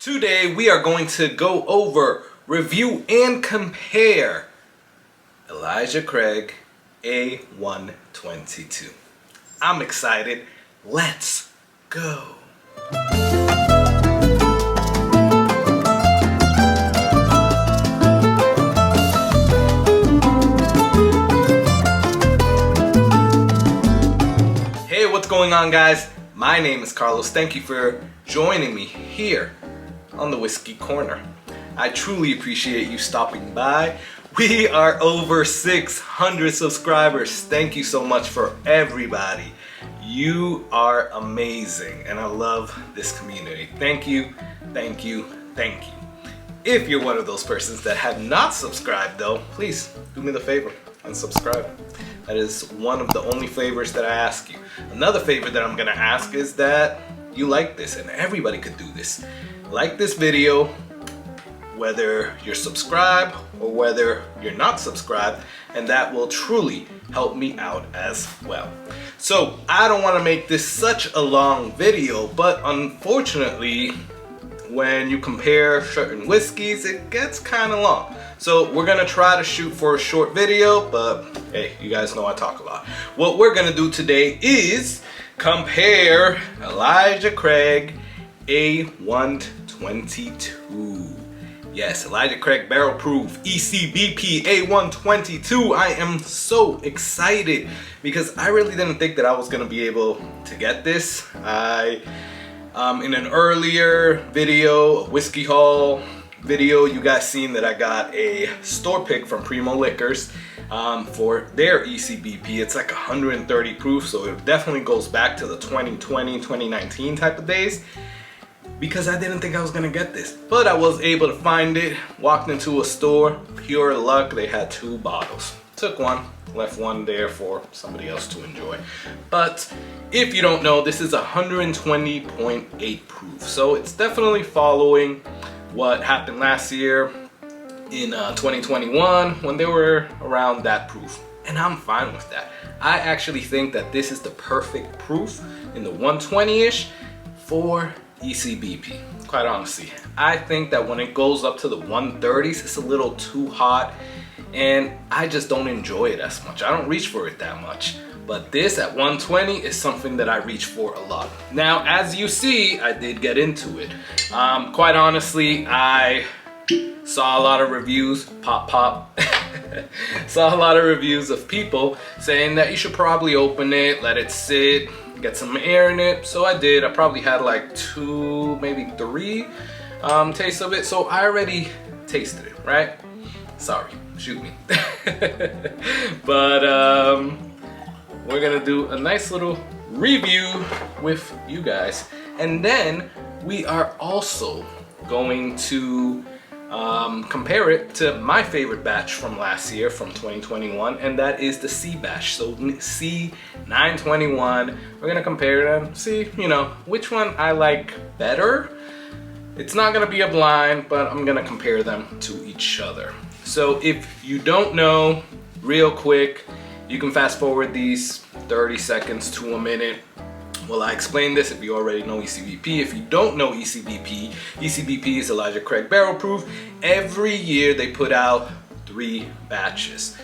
Today we are going to go over, review, and compare Elijah Craig A122. I'm excited. Let's go. Hey, what's going on, guys? My name is Carlos. Thank you for joining me here on the Whiskey Corner. I truly appreciate you stopping by. We are over 600 subscribers. Thank you so much for everybody. You are amazing and I love this community. Thank you, thank you, thank you. If you're one of those persons that have not subscribed though, please do me the favor and subscribe. That is one of the only favors that I ask you. Another favor that I'm gonna ask is that you like this, and everybody could do this. Like this video, whether you're subscribed or whether you're not subscribed, and that will truly help me out as well. So I don't want to make this such a long video, but unfortunately when you compare certain whiskeys, it gets kind of long. So we're gonna try to shoot for a short video, but hey, you guys know I talk a lot. What we're gonna do today is compare Elijah Craig A122. Yes, Elijah Craig Barrel Proof ECBP A122. I am so excited because I really didn't think that I was gonna be able to get this. In an earlier video, a whiskey haul video, you guys seen that I got a store pick from Primo Liquors for their ECBP. It's like 130 proof, so it definitely goes back to the 2020, 2019 type of days, because I didn't think I was gonna get this. But I was able to find it, walked into a store, pure luck, they had 2 bottles. Took one, left one there for somebody else to enjoy. But if you don't know, this is 120.8 proof. So it's definitely following what happened last year in 2021 when they were around that proof. And I'm fine with that. I actually think that this is the perfect proof in the 120-ish for ECBP, quite honestly. I think that when it goes up to the 130s, it's a little too hot and I just don't enjoy it as much. I don't reach for it that much. But this at 120 is something that I reach for a lot. Now, as you see, I did get into it. Quite honestly, I saw a lot of reviews, pop. Saw a lot of reviews of people saying that you should probably open it, let it sit, get some air in it. So I did. I probably had like 2, maybe 3 tastes of it. So I already tasted it, right? Sorry, shoot me. But we're gonna do a nice little review with you guys. And then we are also going to compare it to my favorite batch from last year, from 2021, and that is the C batch. So C921, we're gonna compare them, see, you know, which one I like better. It's not gonna be a blind, but I'm gonna compare them to each other. So if you don't know, real quick, you can fast forward these 30 seconds to a minute while I explain this if you already know ECBP. If you don't know ECBP, ECBP is Elijah Craig Barrel Proof. Every year they put out 3 batches.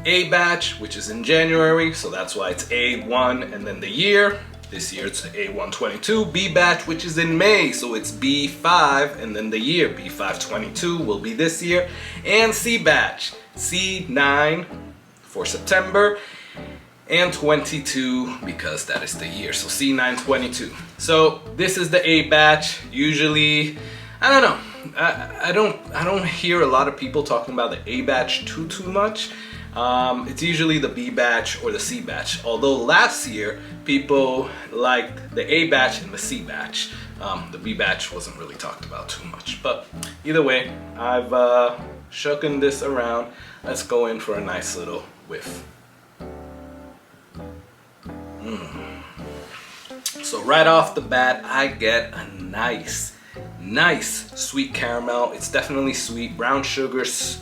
A batch, which is in January, so that's why it's A1 and then the year. This year it's A122. B batch, which is in May, so it's B5 and then the year. B522 will be this year. And C batch, C9 for September, and 22 because that is the year, so C922. So this is the A batch. Usually, I don't know, I don't hear a lot of people talking about the A batch too much. It's usually the B batch or the C batch, although last year people liked the A batch and the C batch. The B batch wasn't really talked about too much, but either way, I've shooken this around. Let's go in for a nice little whiff. So right off the bat, I get a nice sweet caramel. It's definitely sweet, brown sugars,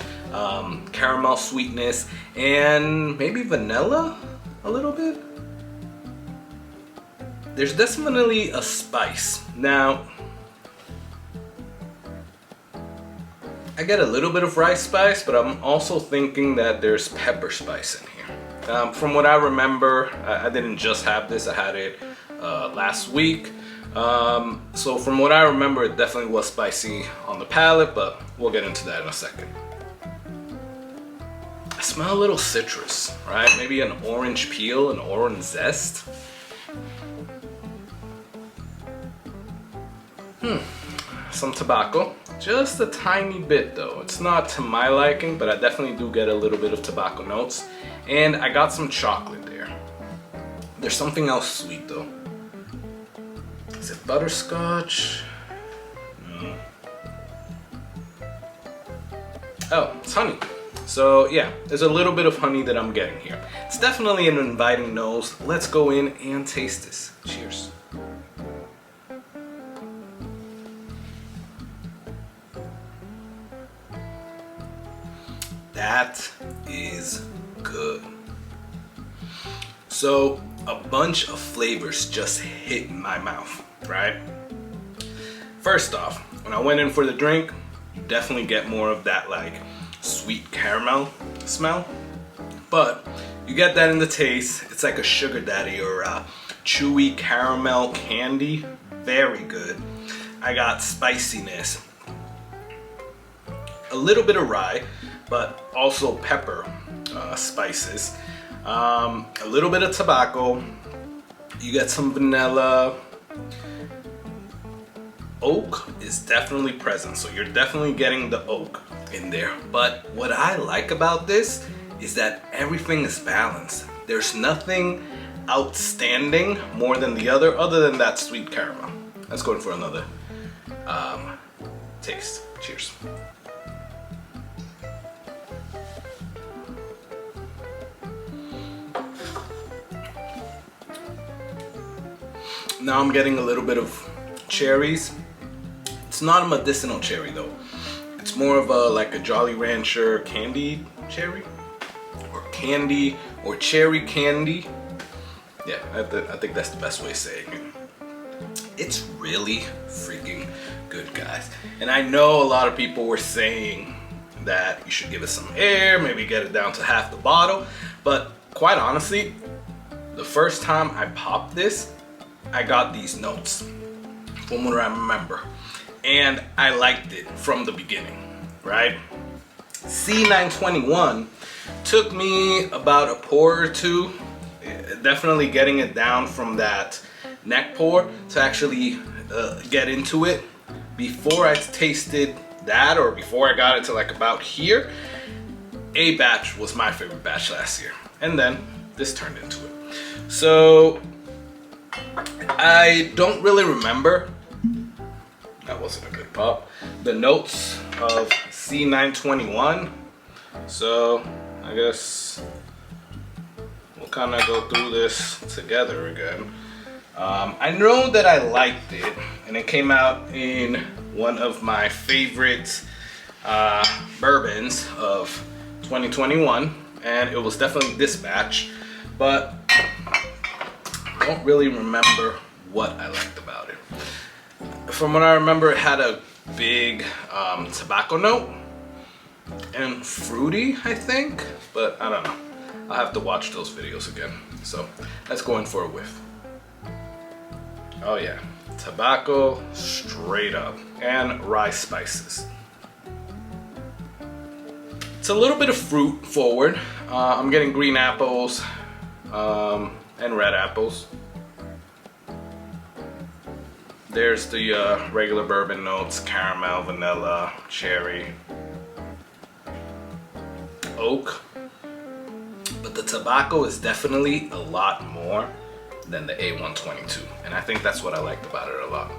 caramel sweetness, and maybe vanilla a little bit. There's definitely a spice. Now, I get a little bit of rice spice, but I'm also thinking that there's pepper spice in here. From what I remember, I didn't just have this, I had it last week. So from what I remember, it definitely was spicy on the palate, but we'll get into that in a second. I smell a little citrus, right? Maybe an orange peel, an orange zest. Some tobacco, just a tiny bit though. It's not to my liking, but I definitely do get a little bit of tobacco notes. And I got some chocolate there. There's something else sweet though. Is it butterscotch? No. Oh, it's honey. So yeah, there's a little bit of honey that I'm getting here. It's definitely an inviting nose. Let's go in and taste this. Cheers. That is good. So a bunch of flavors just hit my mouth, right? First off, when I went in for the drink, you definitely get more of that like sweet caramel smell, but you get that in the taste. It's like a sugar daddy or a chewy caramel candy. Very good. I got spiciness, a little bit of rye, but also pepper spices, a little bit of tobacco. You get some vanilla. Oak is definitely present, so you're definitely getting the oak in there. But what I like about this is that everything is balanced. There's nothing outstanding more than the other than that sweet caramel. Let's go in for another taste. Cheers. Now I'm getting a little bit of cherries. It's not a medicinal cherry though. It's more of a like a Jolly Rancher candied cherry, or candy, or cherry candy. Yeah, I think that's the best way of saying it. It's really freaking good, guys. And I know a lot of people were saying that you should give it some air, maybe get it down to half the bottle. But quite honestly, the first time I popped this, I got these notes from what I remember, and I liked it from the beginning, right? C921 took me about a pour or two, definitely getting it down from that neck pour to actually get into it. Before I tasted that, or before I got it to like about here, A batch was my favorite batch last year, and then this turned into it. So I don't really remember, that wasn't a good pop, the notes of C921, so I guess we'll kind of go through this together again. I know that I liked it, and it came out in one of my favorite bourbons of 2021, and it was definitely this batch, but I don't really remember what I liked about it. From what I remember, it had a big tobacco note and fruity, I think, but I don't know. I'll have to watch those videos again. So let's go in for a whiff. Oh yeah, tobacco straight up, and rye spices. It's a little bit of fruit forward. I'm getting green apples and red apples. There's the regular bourbon notes: caramel, vanilla, cherry, oak. But the tobacco is definitely a lot more than the A122, and I think that's what I liked about it a lot.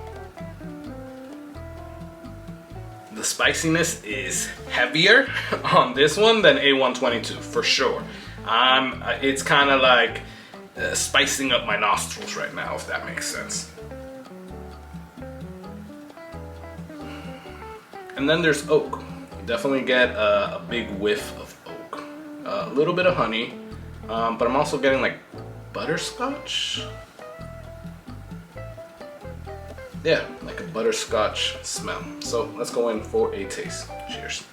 The spiciness is heavier on this one than A122 for sure. It's kind of like spicing up my nostrils right now, if that makes sense. And then there's oak. You definitely get a big whiff of oak. A little bit of honey, but I'm also getting like butterscotch. yeah, like a butterscotch smell. So let's go in for a taste. Cheers.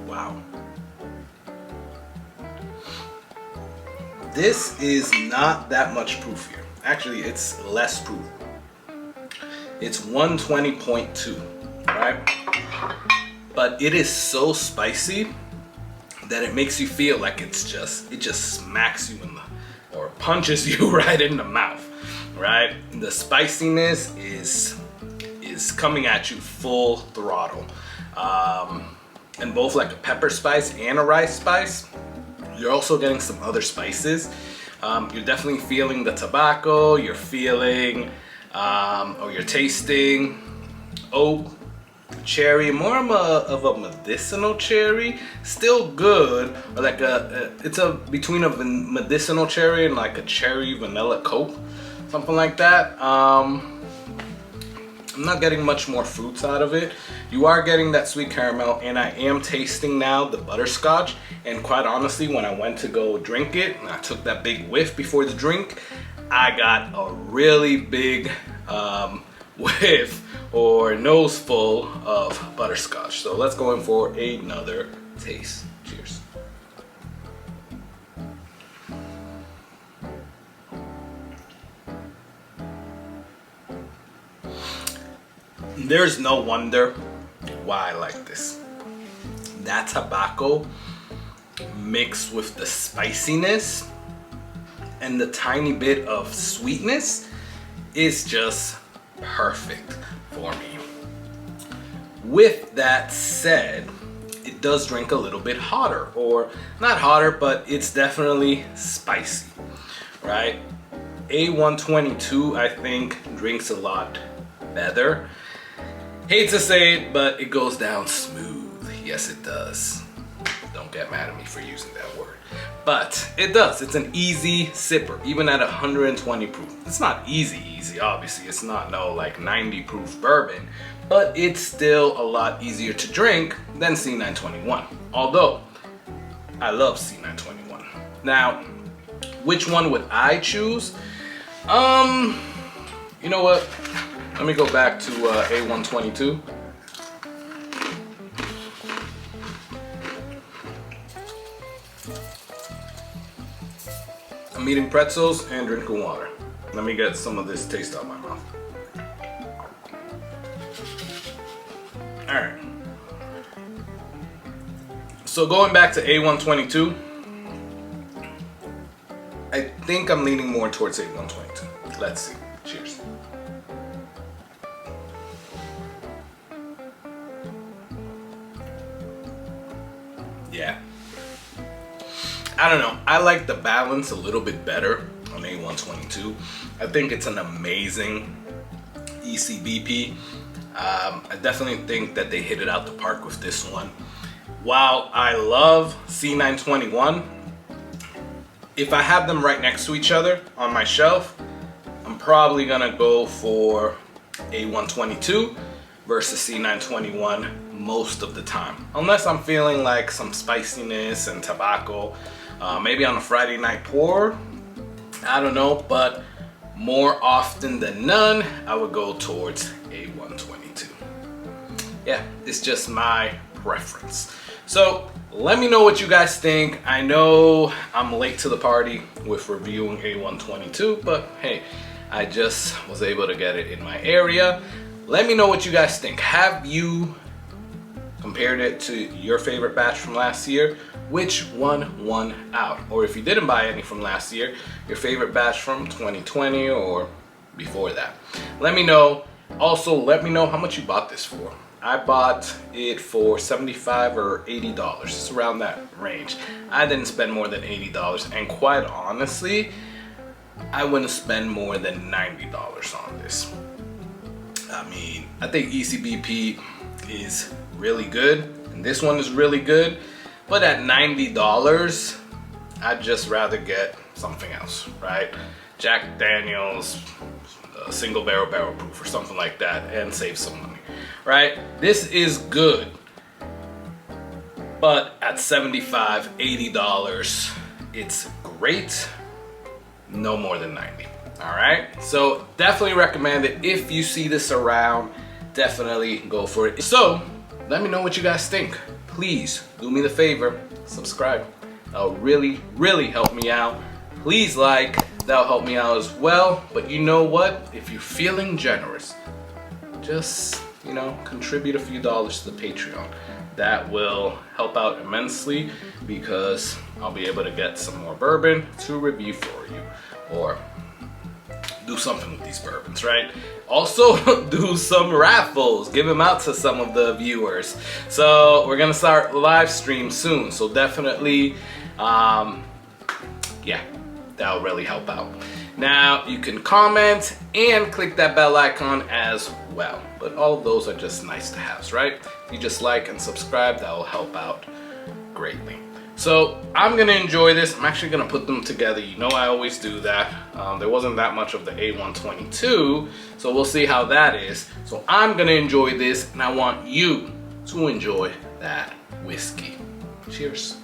Wow. This is not that much proof here. Actually, it's less proof. It's 120.2, right? But it is so spicy that it makes you feel like it just smacks you in the, or punches you right in the mouth, right? The spiciness is coming at you full throttle. And both like a pepper spice and a rice spice. You're also getting some other spices. You're definitely feeling the tobacco, you're feeling, or you're tasting oak, cherry, more of a medicinal cherry, still good, but like it's between a medicinal cherry and like a cherry vanilla coke, something like that. I'm not getting much more fruits out of it. You are getting that sweet caramel, and I am tasting now the butterscotch. And quite honestly, when I went to go drink it, and I took that big whiff before the drink, I got a really big whiff or nose full of butterscotch. So let's go in for another taste. Cheers. There's no wonder why I like this. That tobacco mixed with the spiciness and the tiny bit of sweetness is just perfect for me. With that said, it does drink a little bit hotter, or not hotter, but it's definitely spicy, right? A122, I think, drinks a lot better. Hate to say it, but it goes down smooth. Yes, it does. Don't get mad at me for using that word. But it does. It's an easy sipper, even at 120 proof. It's not easy, obviously. It's not no like 90 proof bourbon, but it's still a lot easier to drink than C921. Although, I love C921. Now, which one would I choose? You know what? Let me go back to A122. I'm eating pretzels and drinking water. Let me get some of this taste out of my mouth. Alright. So going back to A122, I think I'm leaning more towards A122. Let's see. Cheers. Yeah. I don't know. I like the balance a little bit better on A122. I think it's an amazing ECBP. I definitely think that they hit it out the park with this one. While I love C921, if I have them right next to each other on my shelf, I'm probably gonna go for A122 versus C921 most of the time, unless I'm feeling like some spiciness and tobacco, maybe on a Friday night pour, I don't know, but more often than none, I would go towards A122. Yeah, it's just my preference. So let me know what you guys think. I know I'm late to the party with reviewing A122, but hey, I just was able to get it in my area. Let me know what you guys think. Have you compared it to your favorite batch from last year? Which one won out? Or if you didn't buy any from last year, your favorite batch from 2020 or before that. Let me know. Also, let me know how much you bought this for. I bought it for $75 or $80. It's around that range. I didn't spend more than $80, and quite honestly, I wouldn't spend more than $90 on this. I mean, I think ECBP is really good, and this one is really good, but at $90, I'd just rather get something else, right? Jack Daniels, single barrel proof or something like that, and save some money, right? This is good, but at $75, $80, it's great. No more than 90. All right, so definitely recommend it. If you see this around, definitely go for it. So let me know what you guys think. Please do me the favor, subscribe. That'll really, really help me out. Please like, that'll help me out as well. But you know what? If you're feeling generous, just, you know, contribute a few dollars to the Patreon. That will help out immensely because I'll be able to get some more bourbon to review for you, or do something with these bourbons, right? Also, do some raffles, give them out to some of the viewers. So we're gonna start live stream soon, so definitely, yeah, that'll really help out. Now you can comment and click that bell icon as well, but all of those are just nice to haves, right? If you just like and subscribe, that will help out greatly. So I'm gonna enjoy this. I'm actually gonna put them together. You know I always do that. There wasn't that much of the A122, so we'll see how that is. So I'm gonna enjoy this, and I want you to enjoy that whiskey. Cheers.